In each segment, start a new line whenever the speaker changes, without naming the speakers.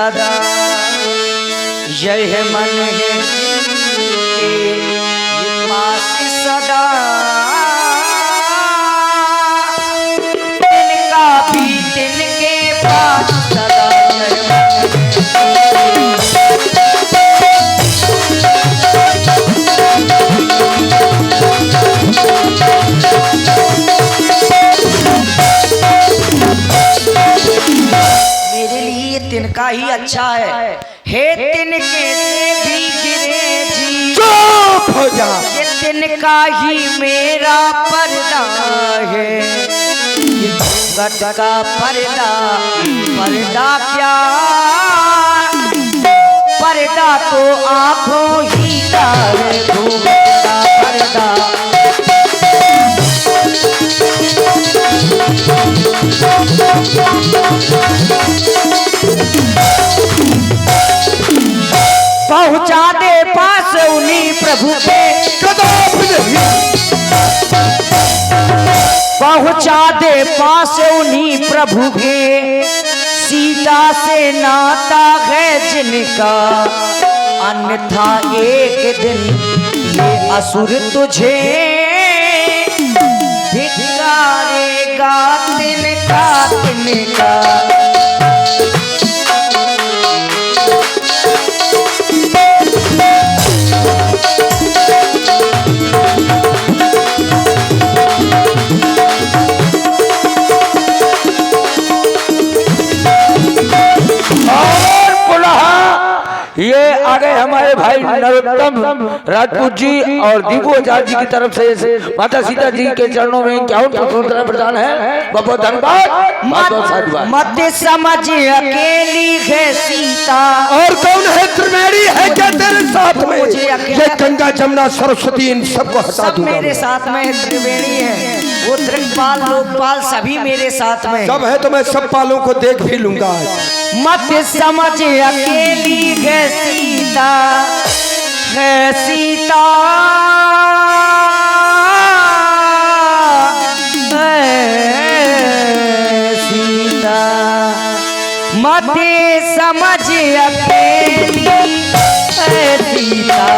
सदा यह मन है जिनके पास सदा तिनका भी तिनके पास सदा यह मन तिनका ही अच्छा है। हे तिनके से भी गिरे जी
चुप हो जा।
ये तिनका ही मेरा पर्दा है। ये घूंघट का पर्दा पर्दा क्या पर्दा तो आंखों ही का है। घूंघट का पर्दा पहुंचा दे पास उन्हीं प्रभु के पहुंचा दे पास उन्हीं प्रभु के सीता से नाता है जिनका अन्यथा एक दिन ये असुर तुझे धिक्कारेगा तिनका तिनका।
ये आ गए हमारे भाई नरोत्तम राजपूत जी और दीपू आचार्य जी की तरफ से माता सीता जी के चरणों में क्या प्रदान है। बहुत धन्यवाद।
मत समझ अकेली है सीता
और कौन है त्रिवेणी है क्या तेरे साथ में। ये गंगा जमुना सरस्वती इन सबको हटा दूंगा।
मेरे साथ में त्रिवेणी है वो त्रिपाल लोकपाल सभी मेरे साथ में
सब है तो मैं सब पालों को देख भी लूंगा।
मत समझ अकेली है सीता है सीता सीता मत समझ अकेली है सीता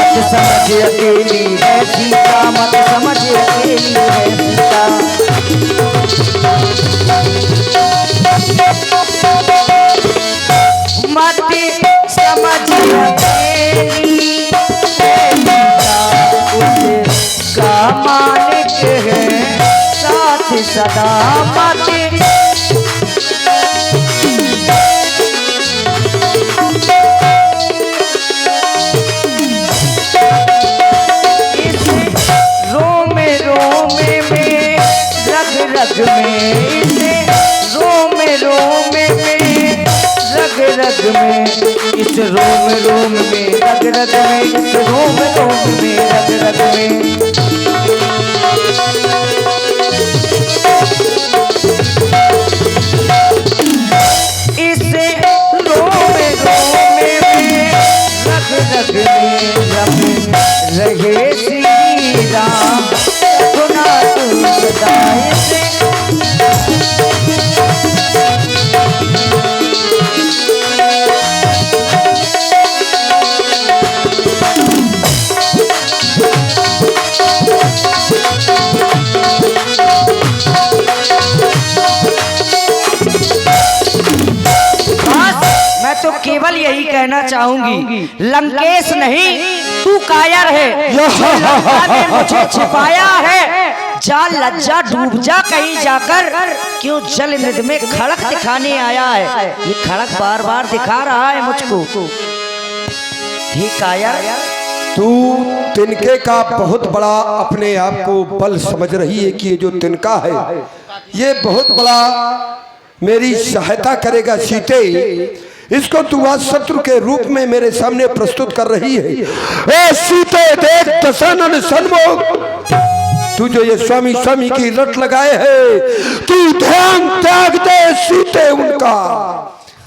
मत समझ अकेली है सीता मत समझ अकेली है सीता। मत समझ अकेली है सीता उसका मालिक है साथ सदा मत रग में इसे रोम रोम में रग रग में इस रोम रोम में रग रग में इस रोम रोम में रग रग में। इसे रोम रोम में रग रग में रहे श्री राम गुना तू सदाए से। मैं तो केवल यही कहना चाहूंगी लंकेश नहीं तू कायर है। मुझे छिपाया है जा लज्जा डूब जा कहीं जाकर क्यों जल निध में खड़क दिखाने आया है। ये खड़क बार बार दिखा रहा है मुझको। ही कायर
तू तिनके का बहुत बड़ा अपने आप को बल समझ रही है कि ये जो तिनका है ये बहुत बड़ा मेरी सहायता करेगा सीते। इसको तू आज शत्रु के रूप में मेरे सामने प्रस्तुत कर रही है। ए सीते देख दशरथ सन्मुख तू जो ये स्वामी स्वामी की रट लगाए है तू ध्यान त्याग दे सीते उनका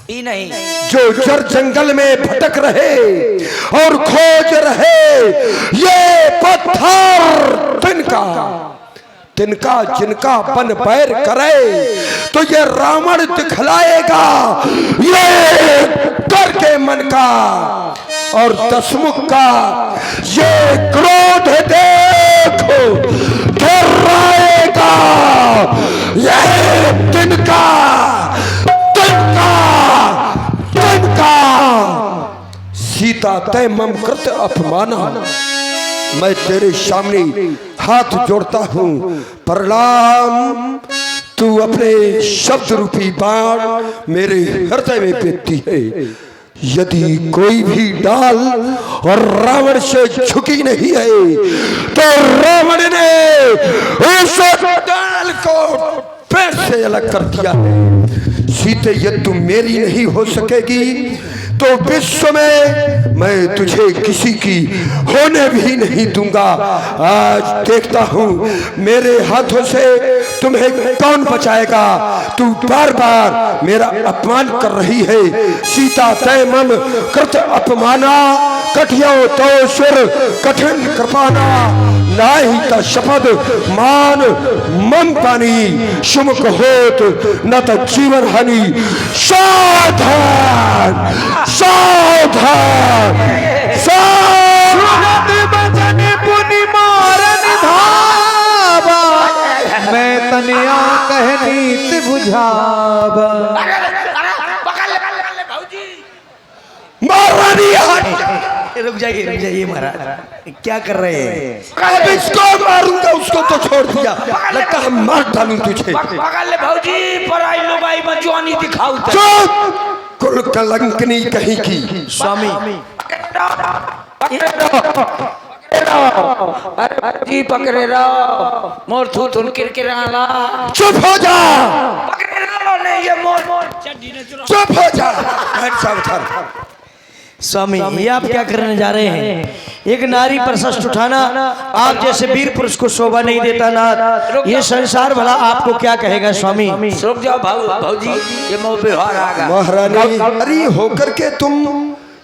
ही नहीं
जो जर जंगल में भटक रहे और खोज रहे ये पत्थर तिनका तिनका जिनका बन बैर करे तो ये रावण दिखलाएगा ये करके मन का, और दशमुख का ये क्रोध देखो डराएगा ये तिनका तिनका तिनका। सीता तय मम कृत अपमाना, मैं तेरे सामने हाथ जोड़ता हूँ प्रणाम। तू अपने शब्द रूपी बाण मेरे हृदय में फेंकती है। यदि कोई भी डाल और रावण से झुकी नहीं है तो रावण ने उस डाल को पेड़ से अलग कर दिया है। सीते ये तू मेरी नहीं हो सकेगी तो विश्व में मैं तुझे किसी की होने भी नहीं दूंगा। आज देखता हूँ मेरे हाथों से तुम्हें कौन बचाएगा। तू बार बार मेरा अपमान कर रही है। सीता तय मम कृत अपमाना, कठियो तो सुर कठिन कृपाना, नाही त शपथ मान मम पानी, शुमक होत न त जीवन हानि। सावधान सावधान
बचन पुनि मारन धावा, मैं तनिया कह नीत बुझावा।
रुक जाइए महाराज, क्या कर रहे हैं?
अब इसको मारूंगा, उसको तो छोड़ दिया, लगता है मार डालूं तुझे।
पकड़ ले भाऊजी, पराई लोबाई में जवानी दिखाऊ।
चुप, कुल कलंकनी कहीं की।
स्वामी
जी पकड़े रहो, मोर थू थुन किरकिराला।
चुप हो जा,
पकड़े रहो, नहीं ये मोर
चुप हो जा। सावधान
स्वामी, ये आप क्या करने जा रहे हैं? एक नारी पर शस्त्र उठाना आप जैसे वीर पुरुष को शोभा नहीं देता ना। ये संसार भला आपको क्या कहेगा स्वामी?
रुक जाओ भाऊजी, ये मोह व्यवहार आ गया।
महारानी, नारी होकर के तुम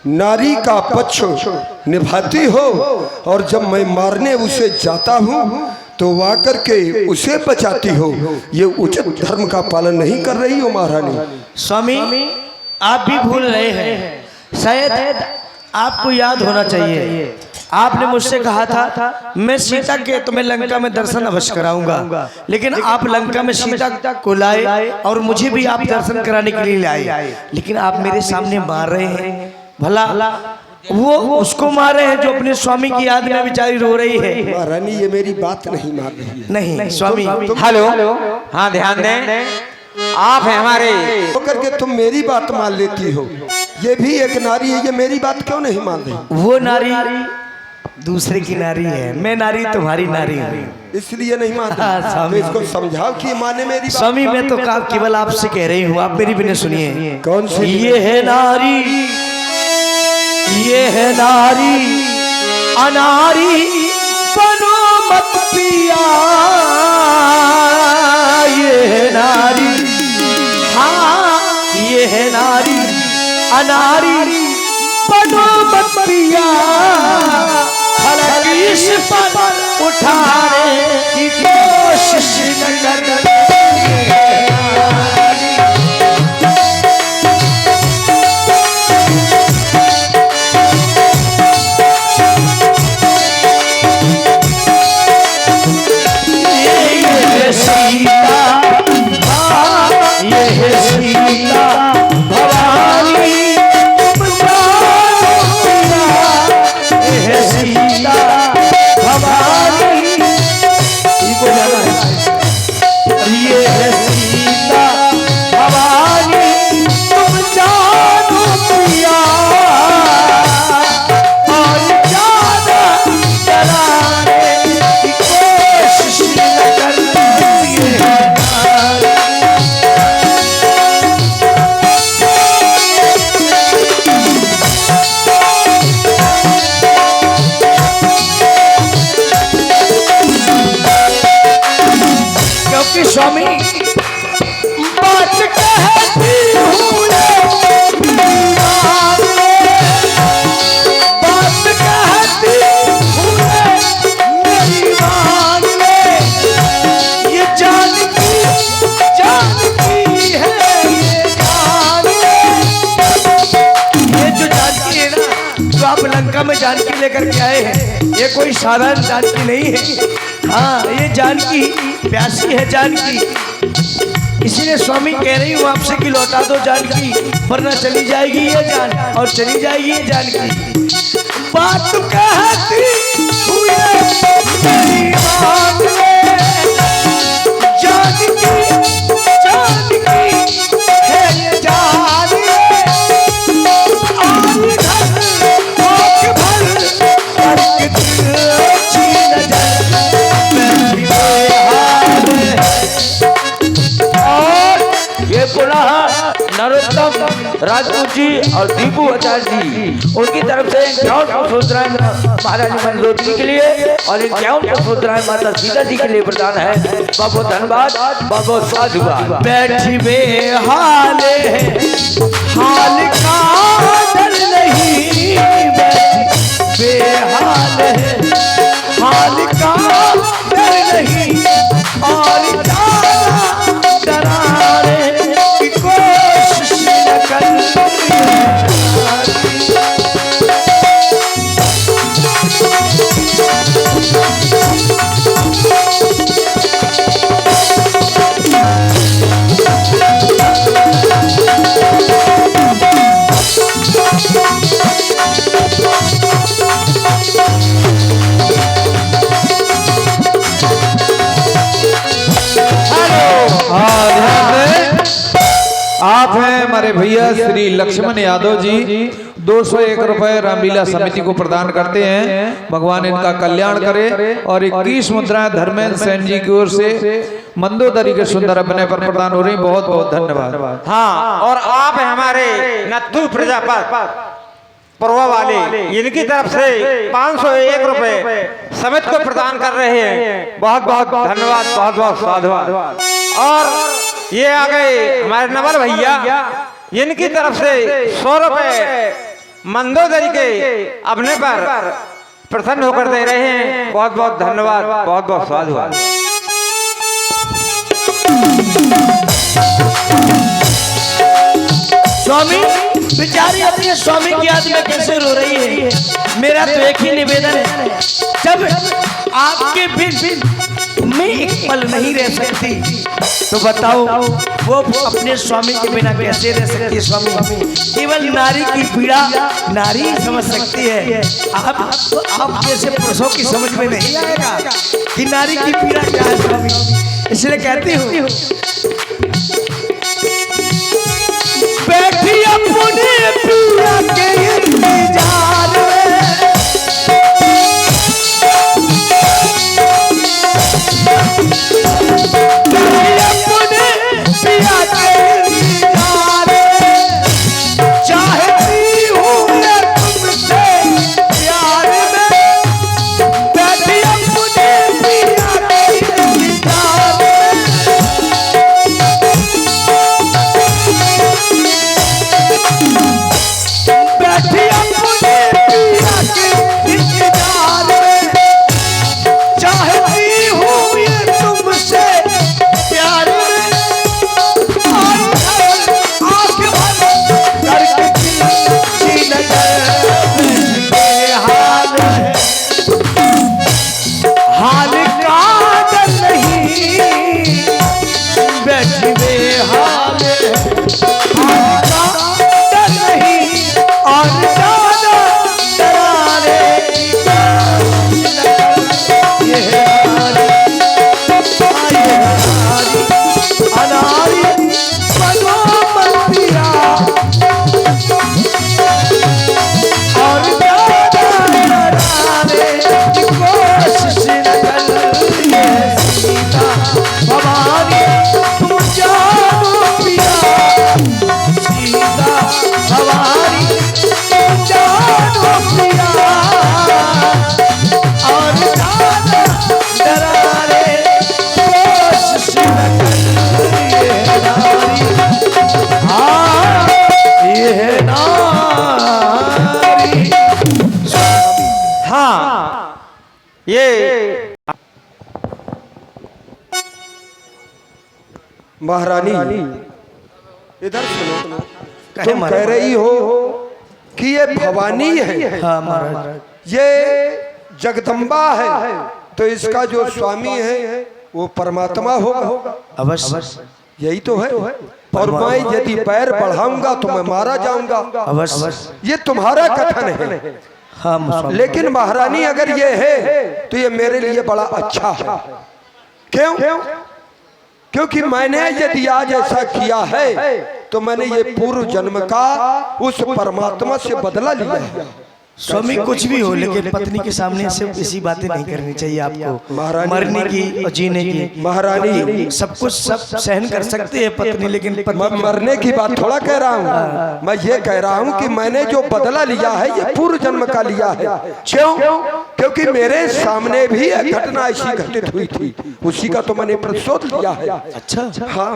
नारी का पक्ष निभाती हो, और जब मैं मारने उसे जाता हूँ तो आकर के उसे बचाती हो। ये उचित धर्म का पालन नहीं कर रही हो महारानी।
स्वामी, आप भी भूल रहे हैं। शायद आपको याद होना चाहिए, आपने मुझसे कहा था मैं सीता के तुम्हें लंका में दर्शन अवश्य कराऊंगा, लेकिन आप लंका में सीता को लाए और मुझे भी आप दर्शन कराने के लिए लाए, लेकिन आप मेरे सामने मार रहे हैं। भला वो उसको मार रहे हैं जो अपने स्वामी की याद में बेचारी रो रही है।
महारानी, ये मेरी बात नहीं मान रही है।
नहीं स्वामी,
हेलो, हाँ ध्यान दें, आप हैं हमारे।
होकर के तुम मेरी बात मान लेती हो। ये भी एक नारी है, ये मेरी बात क्यों नहीं मान रही?
वो नारी दूसरे की नारी है, मैं नारी तुम्हारी नारी हूँ,
इसलिए नहीं मान
हाँ,
रही।
स्वामी।
तो इसको समझाओ कि माने मेरी बात।
स्वामी, मैं तो केवल आपसे कह रही हूँ, आप मेरी भी नहीं सुनिए।
कौन सी?
ये है नारी, ये है नारी, अनारी बनो मत पिया। ये है नारी, हाँ ये है नारी, अनारी बनो मत पिया। खलक इस पर उठाने की कोशिश न कर। भवानी
लंका में जानकी लेकर के आए हैं। ये कोई साधारण जानकी नहीं है। हाँ, ये जानकी प्यासी है जानकी, इसीलिए स्वामी कह रही हूँ आपसे कि लौटा दो जानकी, वरना चली जाएगी ये जान और चली जाएगी ये जानकी। बात कहती हुए मेरी बात में, जानकी जानकी है ये जान में, आई घर आँख भर करके तुझी नजर मैं भी बेहाल और ये पुनः नरोत्तम राजपूत जी और दीपू आचार्य जी उनकी तरफ से 51 पुष्पोत्तराय महारानी मंदोदरी के लिए और 51 पुष्पोत्तराय माता सीता जी के लिए प्रदान है। बहुत बहुत धन्यवाद, बहुत बहुत साधुवाद। बैठी बेहाले हाल का डर नहीं, बैठी बेहाल हाल का डर नहीं और डराने की कोशिश न कर।
आप हैं हमारे भैया श्री लक्ष्मण यादव जी, 201 रुपए रामलीला समिति को प्रदान करते हैं। भगवान इनका कल्याण करे। और 21 मुद्राएं धर्मेंद्र सेन जी की ओर से मंदोदरी के सुंदर अभिनय पर प्रदान हो रही। बहुत बहुत धन्यवाद।
हाँ, और आप हैं हमारे नत्थु प्रजापत परवा वाले, इनकी तरफ से 501 रुपए समिति को प्रदान कर रहे हैं। बहुत बहुत धन्यवाद, बहुत बहुत साधुवाद। और ये आ गए हमारे नवल भैया, इनकी तरफ से 100 रुपए मंदोदरी के अपने पर प्रसन्न होकर दे रहे हैं। बहुत बहुत धन्यवाद, बहुत बहुत साधुवाद।
स्वामी बेचारी अपने स्वामी की याद में कैसे रो रही है। मेरा तो एक ही निवेदन है, जब आपके बिन मैं एक पल नहीं रह सकती तो बताओ वो अपने स्वामी के बिना कैसे रह सकती है। स्वामी केवल नारी की पीड़ा नारी ही समझ सकती है। आप जैसे पुरुषों की समझ में नहीं आएगा कि नारी की पीड़ा क्या है स्वामी। इसलिए कहती हूँ बैठी अपने पिया के इंतजार में, अपने पिया के इंतजार में, चाहती हूँ मैं तुमसे प्यार में, बैठी अपने पिया के इंतजार में, बैठी अपने पिया के इंतजार में, चाहती हूँ ये तुमसे प्यार में, आँख बंद करके तुझी नजर में बेहाल है, हाल का डर नहीं, बैठी बेहाल है, हाल का डर नहीं और ज्यादा डराने की कोशिश न कर। ये है अनारी बनो मंदिरा और ज्यादा डराने की कोशिश न कर। ये सीता भवानी तुम जानो पिया, सीता भवानी तुम जानो पिया और ज्यादा डराने कोशिश न कर। ये नारी, हाँ ये नारी।
हाँ, ये
महारानी इधर सुनो,
कहे
तुम कह रही हो कि ये भवानी है,
हाँ महाराज।
ये जगदम्बा है, तो इसका जो स्वामी है वो परमात्मा होगा।
अवश्य
यही तो है। और मैं यदि पैर बढ़ाऊंगा तो मैं मारा जाऊंगा।
अवश्य।
ये तुम्हारा कथन है।
हाँ स्वामी।
लेकिन महारानी अगर ये है तो ये मेरे लिए बड़ा अच्छा है। क्यों? क्योंकि मैंने यदि आज ऐसा किया है तो मैंने ये पूर्व जन्म का उस परमात्मा से बदला लिया है।
स्वामी कुछ भी हो, लेकिन पत्नी के सामने सिर्फ ऐसी बातें नहीं करनी चाहिए आपको।
महारानी,
मरने की और जीने की।
महारानी
सब कुछ सब सहन कर सकते हैं पत्नी, लेकिन
मैं मरने की बात थोड़ा कह रहा हूँ। मैं ये कह रहा हूँ कि मैंने जो बदला लिया है ये पूर्व जन्म का लिया है। क्यों? क्योंकि मेरे सामने भी एक घटना ऐसी घटित हुई थी, उसी का तो मैंने प्रतिशोध लिया है।
अच्छा।
हाँ,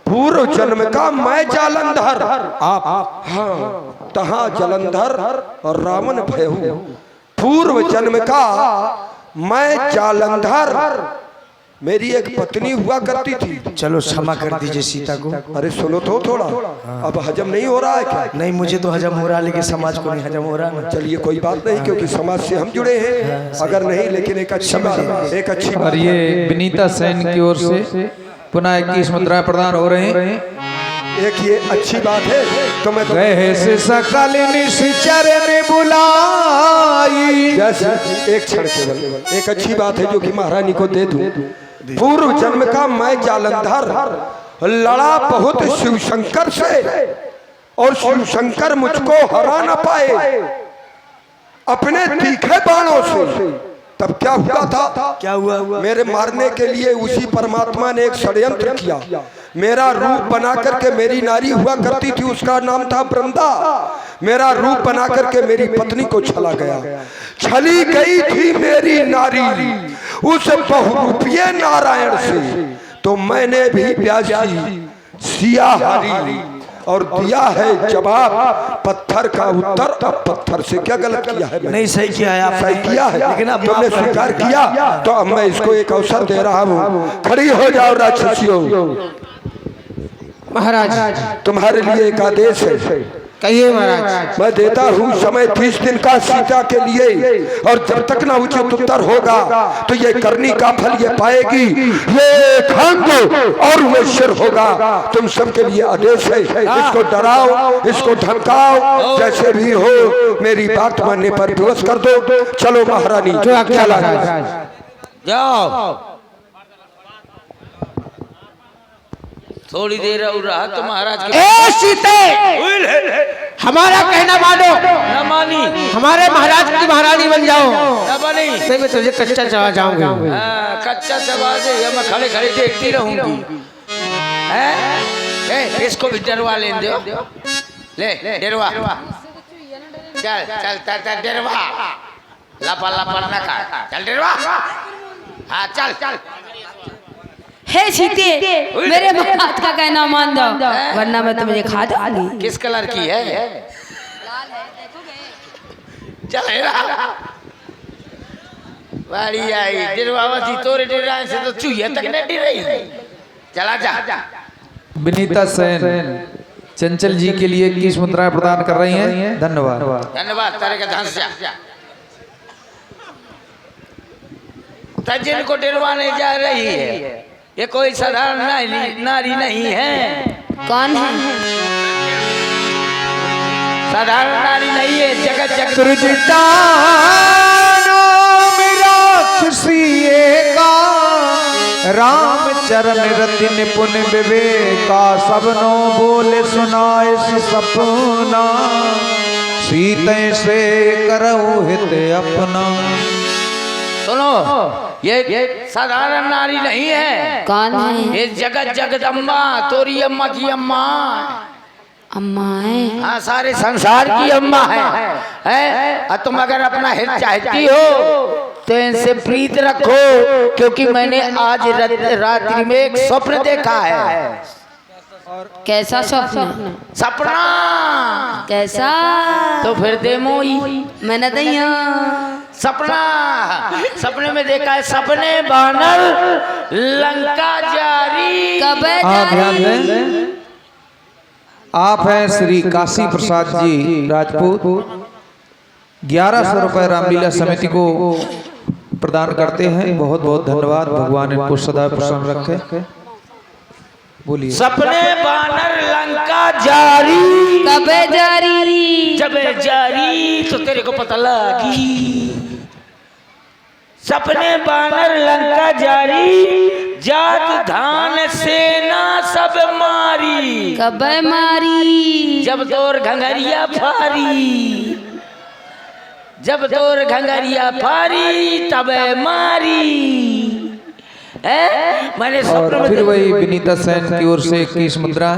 पूर्व जन्म का मैं जालंधर, आप हाँ तहाँ जलंधर और रावण भयहु। पूर्व जन्म का मैं जालंधर, मेरी एक पत्नी हुआ करती थी।
चलो क्षमा कर दीजिए सीता को।
अरे सुनो तो थोड़ा, अब हजम नहीं हो रहा है क्या?
नहीं, मुझे तो हजम हो रहा है, लेकिन समाज को नहीं हजम हो रहा।
चलिए कोई बात नहीं, क्योंकि समाज से हम जुड़े हैं। अगर नहीं, लेकिन एक अच्छी बात, एक अच्छी
और
बात।
ये विनीता सेन की ओर से पुनः 21 मुद्राएं प्रदान हो रहे हैं।
एक ये अच्छी बात है तो मैं
गए से सकल निश्चर ने बुलाई।
जैसे एक क्षण केवल एक अच्छी बात है जो कि महारानी को दे दूं। पूर्व जन्म का मैं जालंधर, लड़ा बहुत शिव शंकर से, और शिव शंकर मुझको हरा न पाए अपने तीखे बाणों से। तब क्या हुआ था?
क्या हुआ?
मेरे मारने के लिए उसी परमात्मा ने एक षड्यंत्र किया। मेरा रूप बना करके मेरी नारी हुआ करती थी, उसका नाम था वृंदा। मेरा रूप बना करके मेरी पत्नी को छला गया। छली गई थी मेरी नारी उस बहुरूपीय नारायण से, तो मैंने भी ब्याजी सिया हारी और दिया है जवाब पत्थर का उत्तर। अब पत्थर से क्या गलत किया है?
नहीं, सही किया है आपने।
सही किया है,
लेकिन अब
तुमने स्वीकार किया, तो अब मैं इसको एक अवसर दे रहा हूँ। खड़ी हो जाओ राक्षसियों।
महाराज
तुम्हारे लिए एक आदेश है।
कहिए महाराज।
मैं देता हूँ समय 30 दिन का सीता के लिए, और जब तक ना उचित उत्तर होगा तो ये करनी का फल ये पाएगी, ये खंग और वो शिर होगा। तुम सबके लिए आदेश है, इसको डराओ, इसको धमकाओ, जैसे भी हो मेरी बात मानने पर विवश कर दो। चलो महारानी, चला
जाओ। थोड़ी देर और रहा तो महाराज के
ए सीते, हमारा कहना मानो,
न मानी।
हमारे महाराज की महारानी बन जाओ।
न बनी
तो मैं तुझे कच्चा चबा जाऊंगा।
हाँ, कच्चा चबा दे, ये मैं खड़े खड़े देखती रहूंगी। हैं? इसको भी डरवा लेने दो। ले डरवा, चल चल चल चल डरवा, लपा लपा न खा, चल डरवा। हाँ चल चल।
हे सीते, मेरे महाराज का कहना मान दो, वरना मैं तुम्हें खा दूंगी।
किस कलर की है? चल वाली आई डरवावती, तोरे डराने से तो चूहिया तक न डरी। चला जा।
विनीता सेन चंचल जी के लिए 21 मुद्राएं प्रदान कर रही हैं। धन्यवाद।
धन्यवाद। तारे का ध्यान से तजिन को डरवाने जा रही है। ये कोई साधारण नारी नहीं है।
कौन है?
साधारण नारी नहीं है। जगत जगत
राम चरण रति निपुण विवेका, सबनो बोले सुनाए सपना, सीते से करऊ हित अपना।
सुनो, ये साधारण नारी नहीं है।
कौन है?
ये जगत जगदम्बा, तोरी अम्मा की अम्मा।
अम्मा है?
हाँ, सारे संसार की अम्मा है। और तुम अगर अपना हित चाहती हो तो इनसे प्रीत रखो, क्योंकि मैंने आज रात्रि में एक स्वप्न देखा है।
कैसा स्वप्न?
सपना।
कैसा?
तो फिर दे मोई।
मैंने दैया
सपना, सपने में देखा है, सपने बानर लंका जारी।
कब
ध्यान दें। आप हैं श्री काशी प्रसाद जी राजपूत, 1100 रुपए रामलीला समिति को प्रदान करते हैं। बहुत बहुत धन्यवाद। भगवान इनको सदा प्रसन्न रखे। बोलिए।
सपने बानर लंका जारी,
कबे जारी,
जब जारी तो तेरे को पता लगी। सपने बानर लंका जारी, जात धान सेना सब मारी,
कबे मारी,
जब तोर घंघरिया फारी, जब तोर घंघरिया फारी तब मारी। मैंने
और
स्वप्न
फिर
में
वही विनीता सेन की ओर से 21 मुद्रा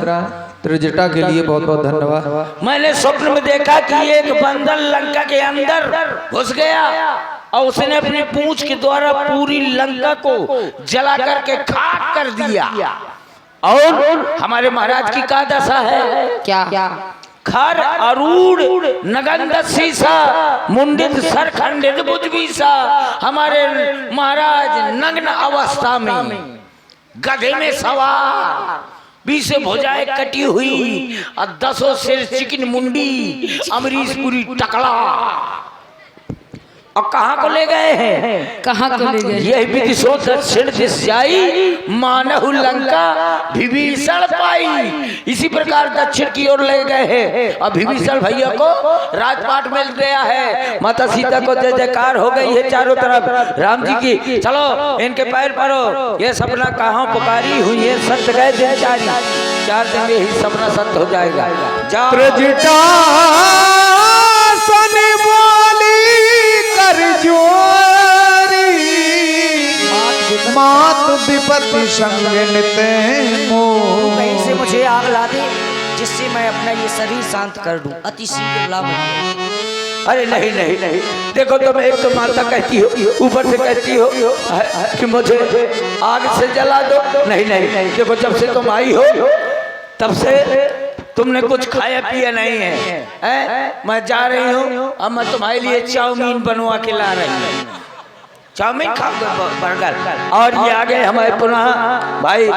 त्रिजटा के लिए बहुत बहुत धन्यवाद।
मैंने स्वप्न में देखा कि एक बंदर लंका के अंदर घुस गया और उसने अपनी पूंछ के द्वारा पूरी लंका को जला करके खाक कर दिया। और हमारे महाराज की क्या दशा है?
क्या?
खर अरूढ़ नगंध सीसा, मुंडित सर खंडित बुजबीसा। हमारे महाराज नग्न अवस्था में गधे में सवार, 20 भुजाएं कटी हुई और 10 सिर चिकन मुंडी, अमरीशपुरी टकला। और कहाँ को ले गए हैं?
कहाँ को ले गए?
यही विदिशो दक्षिण दिश जाई, मानहु लंका विभीषण पाई। इसी प्रकार दक्षिण की ओर ले गए हैं और विभीषण भैया को राजपाट मिल गया है। माता सीता को जय जयकार हो गई है चारों तरफ राम जी की। चलो इनके पैर पड़ो। ये सपना कहाँ पुकारी हुई है, सत्य गए दिन 4 दिन में ही सपना सत्य हो जाएगा।
त्रिजटा सन वाली कर जोरी, मात विपत्ति संग निते मोह।
कहीं से मुझे आग ला दे जिससे मैं अपना ये शरीर शांत कर दूं। अति शीघ्र लाभ हो।
अरे नहीं नहीं नहीं, देखो तुम एक तो माता कहती हो, ऊपर से कहती हो कि मुझे आग से जला दो। नहीं नहीं, देखो जब से तुम आई हो तब से तुमने कुछ खाया पिया नहीं है, मैं जा रही हूँ। अब मैं तुम्हारे लिए चाउमीन बनवा के ला रही हूँ। चाउमीन खाओगे, बर्गर। और ये आ गए हमारे पुनः भाई